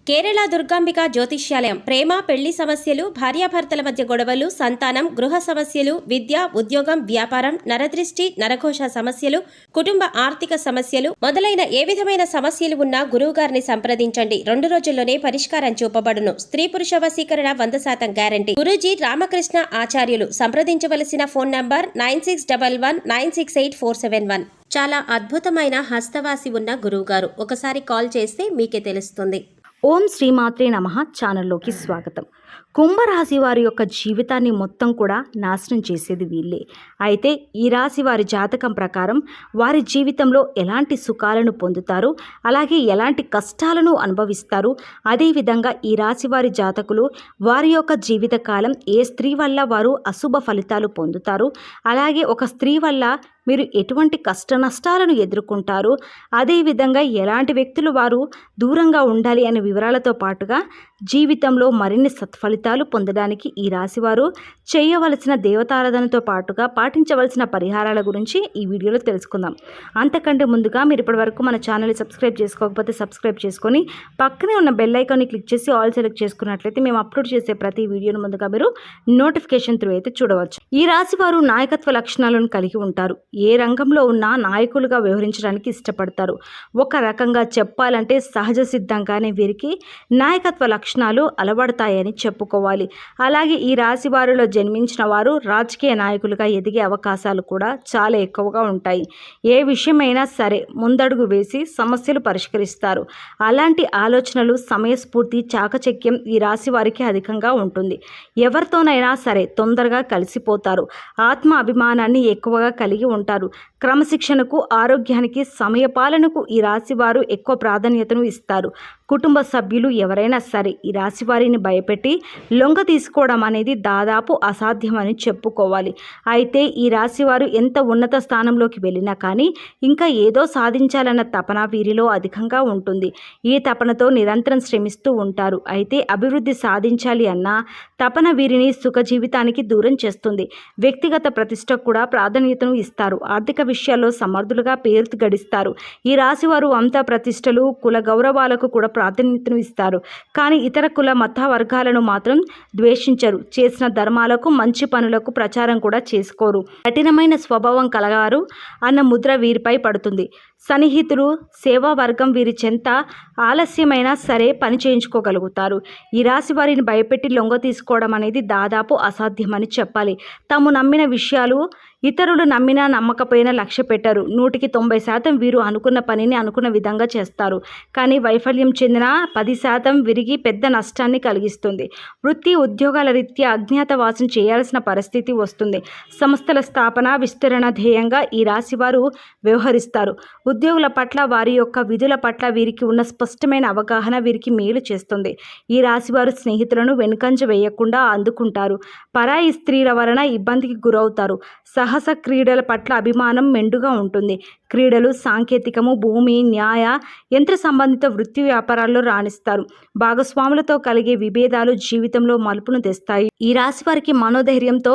కేరళ దుర్గాంబిక జ్యోతిష్యాలయం ప్రేమ పెళ్లి సమస్యలు, భార్యాభర్తల మధ్య గొడవలు, సంతానం, గృహ సమస్యలు, విద్య, ఉద్యోగం, వ్యాపారం, నరదృష్టి, నరఘోష సమస్యలు, కుటుంబ ఆర్థిక సమస్యలు మొదలైన ఏ విధమైన సమస్యలు ఉన్నా గురువుగారిని సంప్రదించండి. 2 రోజుల్లోనే పరిష్కారం చూపబడును. స్త్రీ పురుష వశీకరణ 100% గ్యారంటీ. గురూజీ రామకృష్ణ ఆచార్యులు. సంప్రదించవలసిన ఫోన్ నంబర్ 9611968471. చాలా అద్భుతమైన హస్తవాసి ఉన్న గురువుగారు. ఒకసారి కాల్ చేస్తే మీకే తెలుస్తుంది. ఓం శ్రీమాత్రే నమః ఛానల్లోకి స్వాగతం. కుంభరాశి వారి యొక్క జీవితాన్ని మొత్తం కూడా నాశనం చేసేది వీళ్ళే. అయితే ఈ రాశి వారి జాతకం ప్రకారం వారి జీవితంలో ఎలాంటి సుఖాలను పొందుతారు, అలాగే ఎలాంటి కష్టాలను అనుభవిస్తారు, అదేవిధంగా ఈ రాశి వారి జాతకులు వారి యొక్క జీవితకాలం ఏ స్త్రీ వల్ల వారు అశుభ ఫలితాలు పొందుతారు, అలాగే ఒక స్త్రీ వల్ల మీరు ఎటువంటి కష్ట నష్టాలను ఎదుర్కొంటారు, అదేవిధంగా ఎలాంటి వ్యక్తులు వారు దూరంగా ఉండాలి అనే వివరాలతో పాటుగా జీవితంలో మరిన్ని సత్ఫలితాలు పొందడానికి ఈ రాశివారు చేయవలసిన దేవతారాధనతో పాటుగా పాటించవలసిన పరిహారాల గురించి ఈ వీడియోలో తెలుసుకుందాం. అంతకంటే ముందుగా మీరు ఇప్పటివరకు మన ఛానల్ని సబ్స్క్రైబ్ చేసుకోకపోతే సబ్స్క్రైబ్ చేసుకొని పక్కనే ఉన్న బెల్ ఐకాన్ని క్లిక్ చేసి ఆల్ సెలెక్ట్ చేసుకున్నట్లయితే మేము అప్లోడ్ చేసే ప్రతి వీడియోను ముందుగా మీరు నోటిఫికేషన్ త్రూ అయితే చూడవచ్చు. ఈ రాశివారు నాయకత్వ లక్షణాలను కలిగి ఉంటారు. ఏ రంగంలో ఉన్నా నాయకులుగా వ్యవహరించడానికి ఇష్టపడతారు. ఒక రకంగా చెప్పాలంటే సహజ సిద్ధంగానే వీరికి నాయకత్వ లక్షణాలు అలవడతాయని చెప్పుకోవాలి. అలాగే ఈ రాశి వారిలో జన్మించిన వారు రాజకీయ నాయకులుగా ఎదిగే అవకాశాలు కూడా చాలా ఎక్కువగా ఉంటాయి. ఏ విషయమైనా సరే ముందడుగు వేసి సమస్యలు పరిష్కరిస్తారు. అలాంటి ఆలోచనలు, సమయస్ఫూర్తి, చాకచక్యం ఈ రాశి వారికి అధికంగా ఉంటుంది. ఎవరితోనైనా సరే తొందరగా కలిసిపోతారు. ఆత్మ అభిమానాన్ని ఎక్కువగా కలిగి ఉంటారు. క్రమశిక్షణకు, ఆరోగ్యానికి, సమయపాలనకు ఈ రాశి వారు ఎక్కువ ప్రాధాన్యతను ఇస్తారు. కుటుంబ సభ్యులు ఎవరైనా సరే ఈ రాశి వారిని భయపెట్టి లొంగ తీసుకోవడం అనేది దాదాపు అసాధ్యమని చెప్పుకోవాలి. అయితే ఈ రాశి వారు ఎంత ఉన్నత స్థానంలోకి వెళ్ళినా కానీ ఇంకా ఏదో సాధించాలన్న తపన వీరిలో అధికంగా ఉంటుంది. ఈ తపనతో నిరంతరం శ్రమిస్తూ ఉంటారు. అయితే అభివృద్ధి సాధించాలి అన్న తపన వీరిని సుఖ జీవితానికి దూరం చేస్తుంది. వ్యక్తిగత ప్రతిష్టకు కూడా ప్రాధాన్యతను ఇస్తారు. ఆర్థిక విషయాల్లో సమర్థులుగా పేరు గడిస్తారు. ఈ రాశి వారు వంశ ప్రతిష్టలు, కుల గౌరవాలకు కూడా ప్రాధాన్యతను ఇస్తారు. కానీ ఇతర కుల మత వర్గాలను మాత్రం ద్వేషించరు. చేసిన ధర్మాలకు, మంచి పనులకు ప్రచారం కూడా చేసుకోరు. కఠినమైన స్వభావం కలగారు అన్న ముద్ర వీరిపై పడుతుంది. సన్నిహితులు, సేవా వర్గం వీరి చెంత ఆలస్యమైనా సరే పని చేయించుకోగలుగుతారు. ఈ రాశి వారిని భయపెట్టి లొంగ తీసుకోవడం అనేది దాదాపు అసాధ్యమని చెప్పాలి. తాము నమ్మిన విషయాలు ఇతరులు నమ్మినా నమ్మకపోయినా లక్ష్య పెట్టరు. 100% వీరు అనుకున్న పనిని అనుకున్న విధంగా చేస్తారు. కానీ వైఫల్యం చెందిన 10% వీరికి పెద్ద నష్టాన్ని కలిగిస్తుంది. వృత్తి, ఉద్యోగాల రీత్యా అజ్ఞాతవాసం చేయాల్సిన పరిస్థితి వస్తుంది. సంస్థల స్థాపన, విస్తరణ ధ్యేయంగా ఈ రాశి వారు వ్యవహరిస్తారు. ఉద్యోగుల పట్ల, వారి యొక్క విధుల పట్ల వీరికి ఉన్న స్పష్టమైన అవగాహన వీరికి మేలు చేస్తుంది. ఈ రాశి వారు స్నేహితులను వెనుకంజ వేయకుండా అందుకుంటారు. పరాయి స్త్రీల వలన ఇబ్బందికి గురవుతారు. సాహస క్రీడల పట్ల అభిమానం మెండుగా ఉంటుంది. క్రీడలు, సాంకేతికము, భూమి, న్యాయ, యంత్ర సంబంధిత వృత్తి వ్యాపారాల్లో రాణిస్తారు. భాగస్వాములతో కలిగే విభేదాలు జీవితంలో మలుపును తెస్తాయి. ఈ రాశి వారికి మనోధైర్యంతో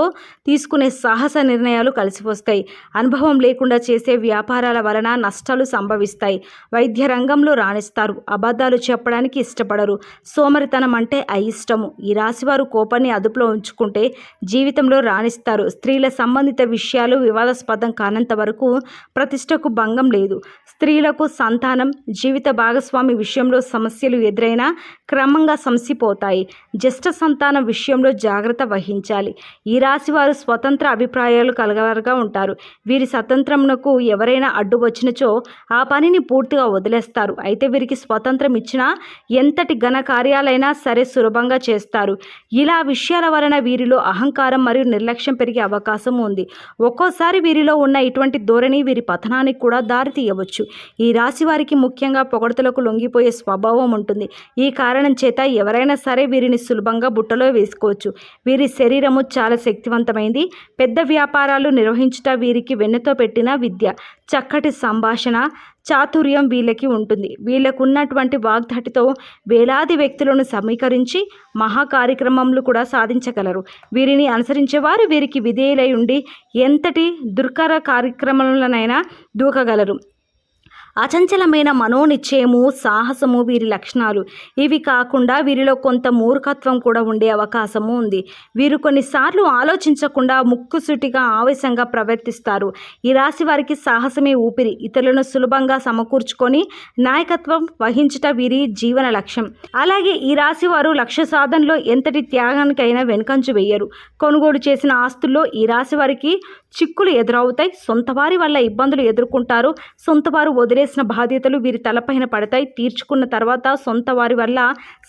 తీసుకునే సాహస నిర్ణయాలు కలిసి వస్తాయి. అనుభవం లేకుండా చేసే వ్యాపారాల వలన నష్టాలు సంభవిస్తాయి. వైద్య రంగంలో రాణిస్తారు. అబద్ధాలు చెప్పడానికి ఇష్టపడరు. సోమరితనం అంటే అయిష్టము. ఈ రాశి వారు కోపాన్ని అదుపులో ఉంచుకుంటే జీవితంలో రాణిస్తారు. స్త్రీల సంబంధిత విషయాలు వివాదాస్పదం కానంత వరకు ప్రతిష్టకు భంగం లేదు. స్త్రీలకు సంతానం, జీవిత భాగస్వామి విషయంలో సమస్యలు ఎదురైనా క్రమంగా సమసిపోతాయి. జ్యేష్ఠ సంతానం విషయంలో జాగ్రత్త వహించాలి. ఈ రాశి వారు స్వతంత్ర అభిప్రాయాలు కలగవారుగా ఉంటారు. వీరి స్వతంత్రంకు ఎవరైనా అడ్డు వచ్చినచో ఆ పనిని పూర్తిగా వదిలేస్తారు. అయితే వీరికి స్వతంత్రం ఇచ్చినా ఎంతటి ఘన కార్యాలైనా సరే సులభంగా చేస్తారు. ఇలా విషయాల వలన వీరిలో అహంకారం మరియు నిర్లక్ష్యం పెరిగే అవకాశం ఉంది. ఒక్కోసారి వీరిలో ఉన్న ఇటువంటి ధోరణి వీరి పతనానికి కూడా దారి తీయవచ్చు. ఈ రాశి వారికి ముఖ్యంగా పొగడ్తలకు లొంగిపోయే స్వభావం ఉంటుంది. ఈ కారణం చేత ఎవరైనా సరే వీరిని సులభంగా బుట్టలో వేసుకోవచ్చు. వీరి శరీరము చాలా శక్తివంతమైంది. పెద్ద వ్యాపారాలు నిర్వహించుట వీరికి వెన్నతో పెట్టిన విద్య. చక్కటి సంభాషణ చాతుర్యం వీళ్ళకి ఉంటుంది. వీళ్ళకు ఉన్నటువంటి వాగ్దాటితో వేలాది వ్యక్తులను సమీకరించి మహా కార్యక్రమాలు కూడా సాధించగలరు. వీరిని అనుసరించేవారు వీరికి విధేయులై ఉండి ఎంతటి దుర్కర కార్యక్రమాలనైనా దూకగలరు. అచంచలమైన మనోనిశ్చయము, సాహసము వీరి లక్షణాలు. ఇవి కాకుండా వీరిలో కొంత మూర్ఖత్వం కూడా ఉండే అవకాశము ఉంది. వీరు కొన్నిసార్లు ఆలోచించకుండా ముక్కుసూటిగా ఆవేశంగా ప్రవర్తిస్తారు. ఈ రాశి వారికి సాహసమే ఊపిరి. ఇతరులను సులభంగా సమకూర్చుకొని నాయకత్వం వహించుట వీరి జీవన లక్ష్యం. అలాగే ఈ రాశి వారు లక్ష్య సాధనలో ఎంతటి త్యాగానికైనా వెనుకంజ వేయరు. కొనుగోలు చేసిన ఆస్తుల్లో ఈ రాశి వారికి చిక్కులు ఎదురవుతాయి. సొంత వారి వల్ల ఇబ్బందులు ఎదుర్కొంటారు. సొంత వారు వదిలేసిన బాధ్యతలు వీరి తలపైన పడతాయి. తీర్చుకున్న తర్వాత సొంత వారి వల్ల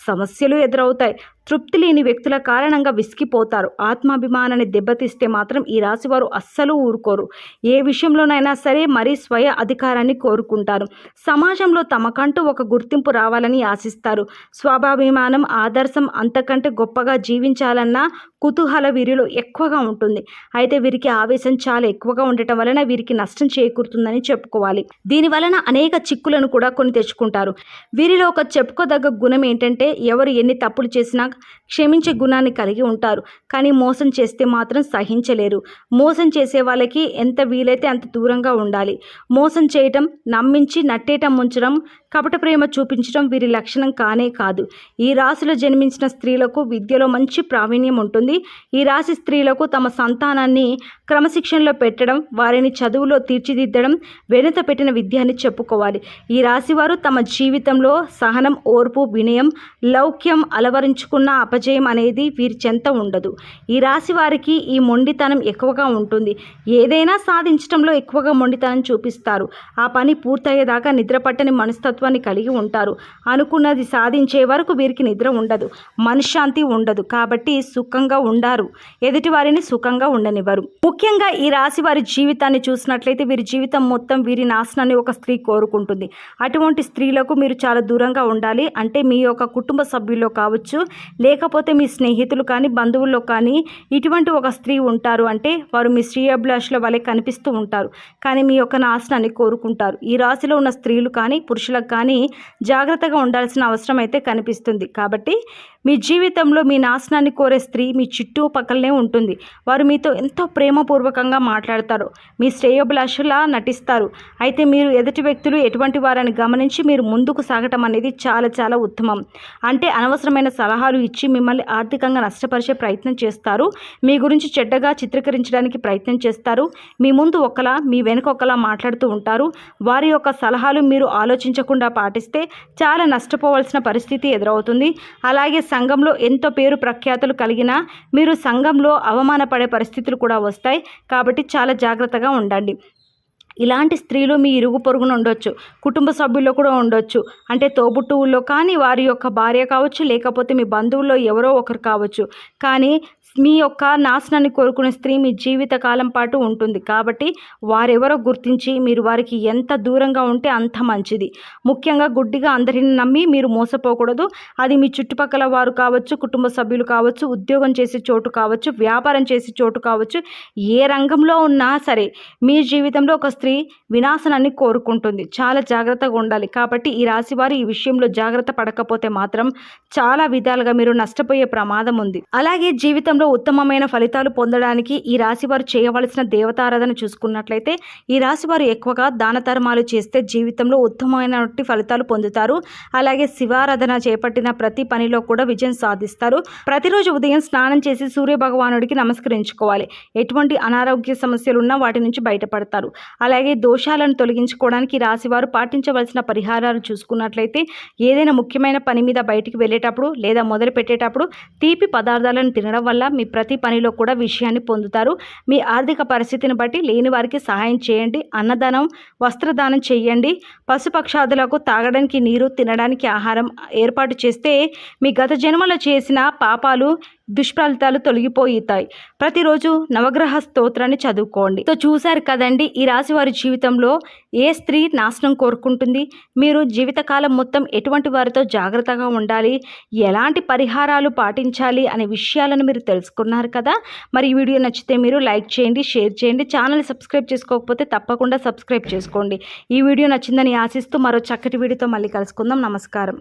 సమస్యలు ఎదురవుతాయి. తృప్తి లేని వ్యక్తుల కారణంగా విసిగిపోతారు. ఆత్మాభిమానాన్ని దెబ్బతీస్తే మాత్రం ఈ రాశివారు అస్సలు ఊరుకోరు. ఏ విషయంలోనైనా సరే మరీ స్వయ అధికారాన్ని కోరుకుంటారు. సమాజంలో తమకంటూ ఒక గుర్తింపు రావాలని ఆశిస్తారు. స్వాభిమానం, ఆదర్శం, అంతకంటే గొప్పగా జీవించాలన్న కుతూహల వీరిలో ఎక్కువగా ఉంటుంది. అయితే వీరికి ఆవేశం చాలా ఎక్కువగా ఉండటం వలన వీరికి నష్టం చేకూరుతుందని చెప్పుకోవాలి. దీని వలన అనేక చిక్కులను కూడా కొని తెచ్చుకుంటారు. వీరిలో ఒక చెప్పుకోదగ్గ గుణం ఏంటంటే ఎవరు ఎన్ని తప్పులు చేసినా క్షమించే గుణాన్ని కలిగి ఉంటారు. కానీ మోసం చేస్తే మాత్రం సహించలేరు. మోసం చేసే వాళ్ళకి ఎంత వీలైతే అంత దూరంగా ఉండాలి. మోసం చేయటం, నమ్మించి నట్టేటం ముంచడం, కపట ప్రేమ చూపించడం వీరి లక్షణం కానే కాదు. ఈ రాశిలో జన్మించిన స్త్రీలకు విద్యలో మంచి ప్రావీణ్యం ఉంటుంది. ఈ రాశి స్త్రీలకు తమ సంతానాన్ని క్రమశిక్షణలో పెట్టడం, వారిని చదువులో తీర్చిదిద్దడం వెనుత పెట్టిన విద్య అని చెప్పుకోవాలి. ఈ రాశి వారు తమ జీవితంలో సహనం, ఓర్పు, వినయం, లౌక్యం అలవరించుకున్న అపజయం అనేది వీరి చెంత ఉండదు. ఈ రాశి వారికి ఈ మొండితనం ఎక్కువగా ఉంటుంది. ఏదైనా సాధించడంలో ఎక్కువగా మొండితనం చూపిస్తారు. ఆ పని పూర్తయ్యేదాకా నిద్రపట్టని మనస్తత్వాన్ని కలిగి ఉంటారు. అనుకున్నది సాధించే వరకు వీరికి నిద్ర ఉండదు, మనశ్శాంతి ఉండదు. కాబట్టి సుఖంగా ఉండారు, ఎదుటి వారిని సుఖంగా ఉండనివ్వరు. ముఖ్యంగా ఈ రాశి వారి జీవితాన్ని చూసినట్లయితే వీరి జీవితం మొత్తం వీరి నాశనాన్ని ఒక స్త్రీ కోరుకుంటుంది. అటువంటి స్త్రీలకు మీరు చాలా దూరంగా ఉండాలి. అంటే మీ యొక్క కుటుంబ సభ్యుల్లో కావచ్చు, లేకపోతే మీ స్నేహితులు కానీ బంధువుల్లో కానీ ఇటువంటి ఒక స్త్రీ ఉంటారు అంటే వారు మీ శ్రేయోభిలాషుల వలె కనిపిస్తూ ఉంటారు. కానీ మీ యొక్క నాశనాన్ని కోరుకుంటారు. ఈ రాశిలో ఉన్న స్త్రీలు కానీ పురుషులకు కానీ జాగ్రత్తగా ఉండాల్సిన అవసరం అయితే కనిపిస్తుంది. కాబట్టి మీ జీవితంలో మీ నాశనాన్ని కోరే స్త్రీ మీ చుట్టుపక్కలనే ఉంటుంది. వారు మీతో ఎంతో ప్రేమపూర్వకంగా మాట్లాడతారు, మీ శ్రేయోభిలాషులా నటిస్తారు. అయితే మీరు ఎదుటి వ్యక్తులు ఎటువంటి వారని గమనించి మీరు ముందుకు సాగటం అనేది చాలా చాలా ఉత్తమం. అంటే అనవసరమైన సలహాలు ఇచ్చి మిమ్మల్ని ఆర్థికంగా నష్టపరిచే ప్రయత్నం చేస్తారు. మీ గురించి చెడ్డగా చిత్రీకరించడానికి ప్రయత్నం చేస్తారు. మీ ముందు ఒకలా మీ వెనుక ఒకలా మాట్లాడుతూ ఉంటారు. వారి యొక్క సలహాలు మీరు ఆలోచించకుండా పాటిస్తే చాలా నష్టపోవాల్సిన పరిస్థితి ఎదురవుతుంది. అలాగే సంఘంలో ఎంతో పేరు ప్రఖ్యాతులు కలిగినా మీరు సంఘంలో అవమానపడే పరిస్థితులు కూడా వస్తాయి. కాబట్టి చాలా జాగ్రత్తగా ఉండండి. ఇలాంటి స్త్రీలు మీ ఇరుగు పొరుగున ఉండొచ్చు, కుటుంబ సభ్యుల్లో కూడా ఉండొచ్చు. అంటే తోబుట్టువుల్లో కానీ, వారి యొక్క భార్య కావచ్చు, లేకపోతే మీ బంధువుల్లో ఎవరో ఒకరు కావచ్చు. కానీ మీ యొక్క నాశనాన్ని కోరుకునే స్త్రీ మీ జీవితకాలం పాటు ఉంటుంది. కాబట్టి వారెవరో గుర్తించి మీరు వారికి ఎంత దూరంగా ఉంటే అంత మంచిది. ముఖ్యంగా గుడ్డిగా అందరిని నమ్మి మీరు మోసపోకూడదు. అది మీ చుట్టుపక్కల వారు కావచ్చు, కుటుంబ సభ్యులు కావచ్చు, ఉద్యోగం చేసే చోటు కావచ్చు, వ్యాపారం చేసే చోటు కావచ్చు, ఏ రంగంలో ఉన్నా సరే మీ జీవితంలో ఒక స్త్రీ వినాశనాన్ని కోరుకుంటుంది. చాలా జాగ్రత్తగా ఉండాలి. కాబట్టి ఈ రాశి వారు ఈ విషయంలో జాగ్రత్త పడకపోతే మాత్రం చాలా విధాలుగా మీరు నష్టపోయే ప్రమాదం ఉంది. అలాగే జీవితంలో ఉత్తమమైన ఫలితాలు పొందడానికి ఈ రాశి వారు చేయవలసిన దేవతారాధన చూసుకున్నట్లయితే ఈ రాశి వారు ఎక్కువగా దాన ధర్మాలు చేస్తే జీవితంలో ఉత్తమమైన ఫలితాలు పొందుతారు. అలాగే శివారాధన చేపట్టిన ప్రతి పనిలో కూడా విజయం సాధిస్తారు. ప్రతిరోజు ఉదయం స్నానం చేసి సూర్య భగవానుడికి నమస్కరించుకోవాలి. ఎటువంటి అనారోగ్య సమస్యలు ఉన్నా వాటి నుంచి బయటపడతారు. అలాగే దోషాలను తొలగించుకోవడానికి రాశి వారు పాటించవలసిన పరిహారాలు చూసుకున్నట్లయితే ఏదైనా ముఖ్యమైన పని మీద బయటికి వెళ్ళేటప్పుడు లేదా మొదలు పెట్టేటప్పుడు తీపి పదార్థాలను తినడం వల్ల మీ ప్రతి పనిలో కూడా విషయాన్ని పొందుతారు. మీ ఆర్థిక పరిస్థితిని బట్టి లేని వారికి సహాయం చేయండి. అన్నదానం, వస్త్రదానం చేయండి. పశుపక్షాదులకు తాగడానికి నీరు, తినడానికి ఆహారం ఏర్పాటు చేస్తే మీ గత జన్మలో చేసిన పాపాలు, దుష్ఫలితాలు తొలగిపోతాయి. ప్రతిరోజు నవగ్రహ స్తోత్రాన్ని చదువుకోండి. సో చూశారు కదండి, ఈ రాశి వారి జీవితంలో ఏ స్త్రీ నాశనం కోరుకుంటుంది, మీరు జీవితకాలం మొత్తం ఎటువంటి వారితో జాగ్రత్తగా ఉండాలి, ఎలాంటి పరిహారాలు పాటించాలి అనే విషయాలను మీరు తెలుసుకున్నారు కదా. మరి ఈ వీడియో నచ్చితే మీరు లైక్ చేయండి, షేర్ చేయండి. ఛానల్ సబ్స్క్రైబ్ చేసుకోకపోతే తప్పకుండా సబ్స్క్రైబ్ చేసుకోండి. ఈ వీడియో నచ్చిందని ఆశిస్తూ మరో చక్కటి వీడియోతో మళ్ళీ కలుసుకుందాం. నమస్కారం.